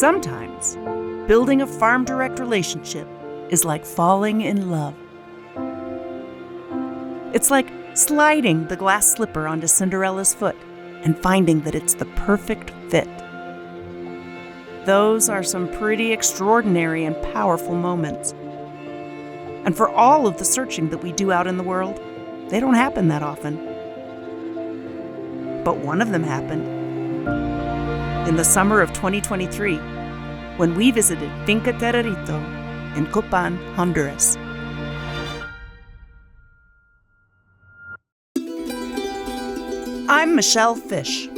Sometimes, building a farm direct relationship is like falling in love. It's like sliding the glass slipper onto Cinderella's foot and finding that it's the perfect fit. Those are some pretty extraordinary and powerful moments. And for all of the searching that we do out in the world, they don't happen that often. But one of them happened in the summer of 2023, when we visited Finca Terrerito in Copan, Honduras. I'm Michelle Fish.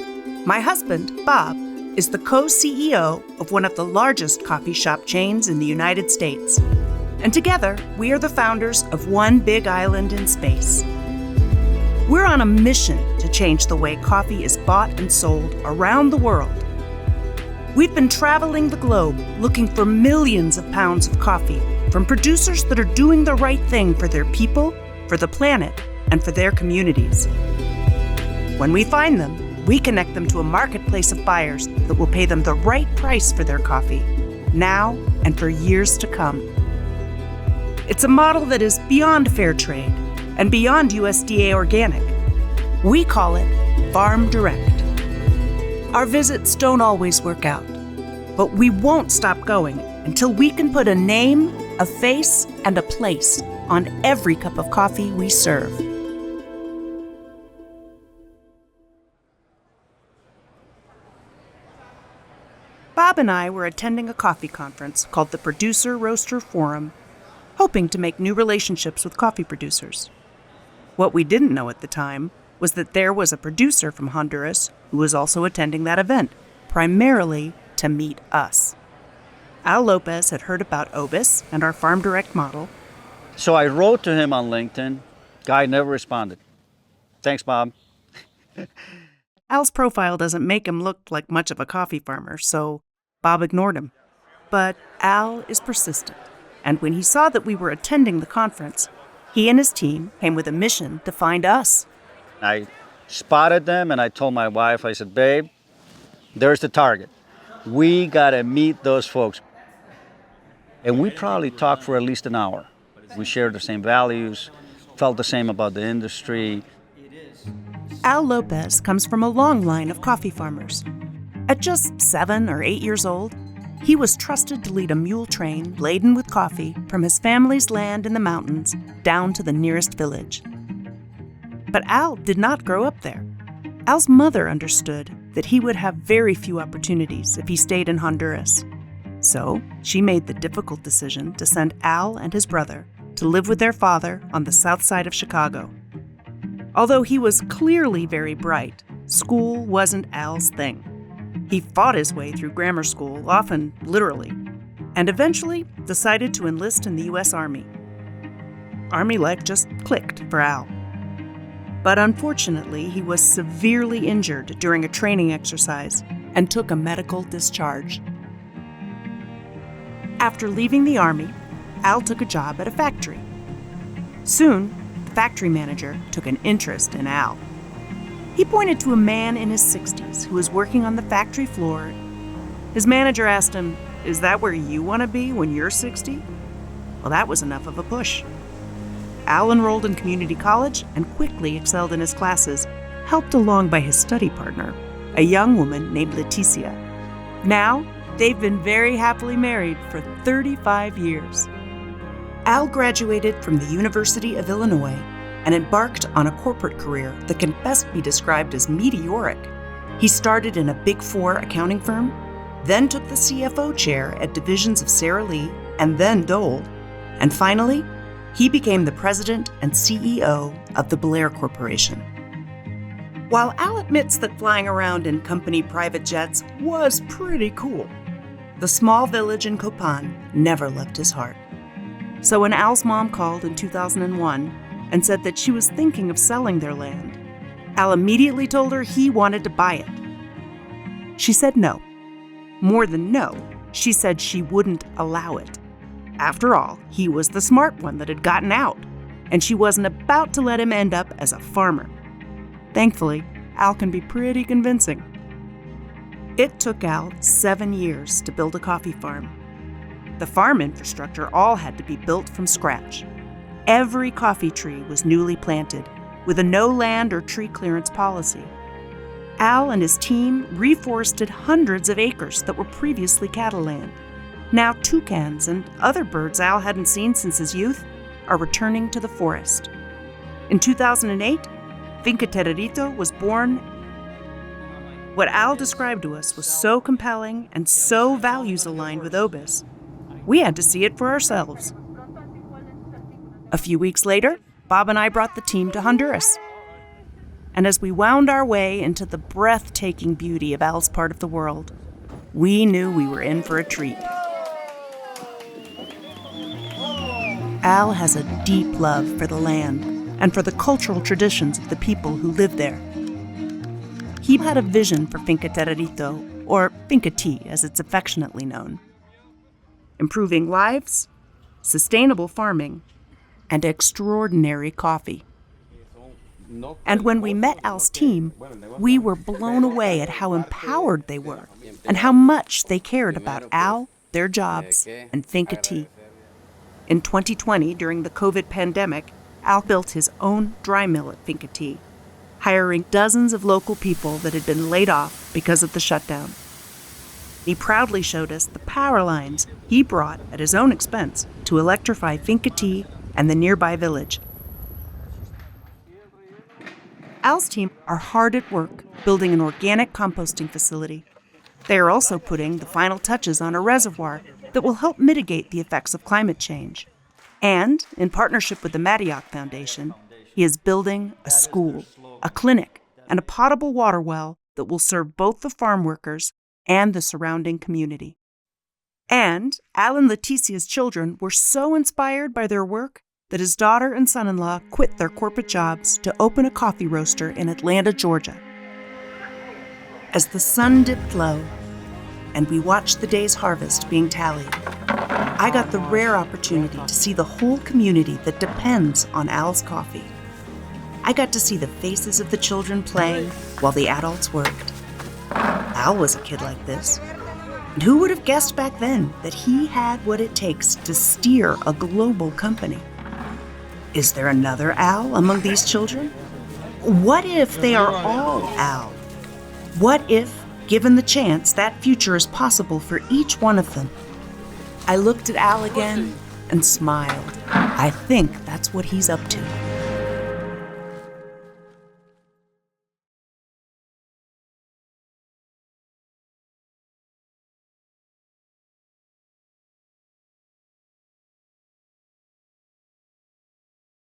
My husband, Bob, is the co-CEO of one of the largest coffee shop chains in the United States. And together, we are the founders of One Big Island in Space. We're on a mission to change the way coffee is bought and sold around the world. We've been traveling the globe looking for millions of pounds of coffee from producers that are doing the right thing for their people, for the planet, and for their communities. When we find them, we connect them to a marketplace of buyers that will pay them the right price for their coffee, now and for years to come. It's a model that is beyond fair trade and beyond USDA organic. We call it Farm Direct. Our visits don't always work out, but we won't stop going until we can put a name, a face, and a place on every cup of coffee we serve. Bob and I were attending a coffee conference called the Producer Roaster Forum, hoping to make new relationships with coffee producers. What we didn't know at the time was that there was a producer from Honduras who was also attending that event, primarily to meet us. Al Lopez had heard about Obis and our Farm Direct model. So I wrote to him on LinkedIn. Guy never responded. Thanks, Bob. Al's profile doesn't make him look like much of a coffee farmer, so Bob ignored him. But Al is persistent, and when he saw that we were attending the conference, he and his team came with a mission to find us. I spotted them and I told my wife, I said, babe, there's the target. We got to meet those folks. And we probably talked for at least an hour. We shared the same values, felt the same about the industry. Al Lopez comes from a long line of coffee farmers. At just 7 or 8 years old, he was trusted to lead a mule train laden with coffee from his family's land in the mountains down to the nearest village. But Al did not grow up there. Al's mother understood that he would have very few opportunities if he stayed in Honduras. So she made the difficult decision to send Al and his brother to live with their father on the south side of Chicago. Although he was clearly very bright, school wasn't Al's thing. He fought his way through grammar school, often literally, and eventually decided to enlist in the U.S. Army. Army life just clicked for Al. But unfortunately, he was severely injured during a training exercise and took a medical discharge. After leaving the Army, Al took a job at a factory. Soon, the factory manager took an interest in Al. He pointed to a man in his 60s who was working on the factory floor. His manager asked him, "Is that where you want to be when you're 60? Well, that was enough of a push. Al enrolled in community college and quickly excelled in his classes, helped along by his study partner, a young woman named Leticia. Now, they've been very happily married for 35 years. Al graduated from the University of Illinois and embarked on a corporate career that can best be described as meteoric. He started in a Big Four accounting firm, then took the CFO chair at divisions of Sara Lee and then Dole, and finally, he became the president and CEO of the Blair Corporation. While Al admits that flying around in company private jets was pretty cool, the small village in Copan never left his heart. So when Al's mom called in 2001 and said that she was thinking of selling their land, Al immediately told her he wanted to buy it. She said no. More than no, she said she wouldn't allow it. After all, he was the smart one that had gotten out, and she wasn't about to let him end up as a farmer. Thankfully, Al can be pretty convincing. It took Al 7 years to build a coffee farm. The farm infrastructure all had to be built from scratch. Every coffee tree was newly planted, with a no land or tree clearance policy. Al and his team reforested hundreds of acres that were previously cattle land. Now toucans and other birds Al hadn't seen since his youth are returning to the forest. In 2008, Finca Terrerito was born. What Al described to us was so compelling and so values-aligned with Obis, we had to see it for ourselves. A few weeks later, Bob and I brought the team to Honduras. And as we wound our way into the breathtaking beauty of Al's part of the world, we knew we were in for a treat. Al has a deep love for the land and for the cultural traditions of the people who live there. He had a vision for Finca Terrerito, or Finca T as it's affectionately known. Improving lives, sustainable farming, and extraordinary coffee. And when we met Al's team, we were blown away at how empowered they were and how much they cared about Al, their jobs, and Finca T. In 2020, during the COVID pandemic, Al built his own dry mill at Finca T, hiring dozens of local people that had been laid off because of the shutdown. He proudly showed us the power lines he brought at his own expense to electrify Finca T and the nearby village. Al's team are hard at work building an organic composting facility. They are also putting the final touches on a reservoir that will help mitigate the effects of climate change. And, in partnership with the Marillac Foundation, he is building a school, a clinic, and a potable water well that will serve both the farm workers and the surrounding community. And Al and Leticia's children were so inspired by their work that his daughter and son-in-law quit their corporate jobs to open a coffee roaster in Atlanta, Georgia. As the sun dipped low and we watched the day's harvest being tallied, I got the rare opportunity to see the whole community that depends on Al's coffee. I got to see the faces of the children playing while the adults worked. Al was a kid like this. And who would have guessed back then that he had what it takes to steer a global company? Is there another Al among these children? What if they are all Al? What if, given the chance, that future is possible for each one of them? I looked at Al again and smiled. I think that's what he's up to.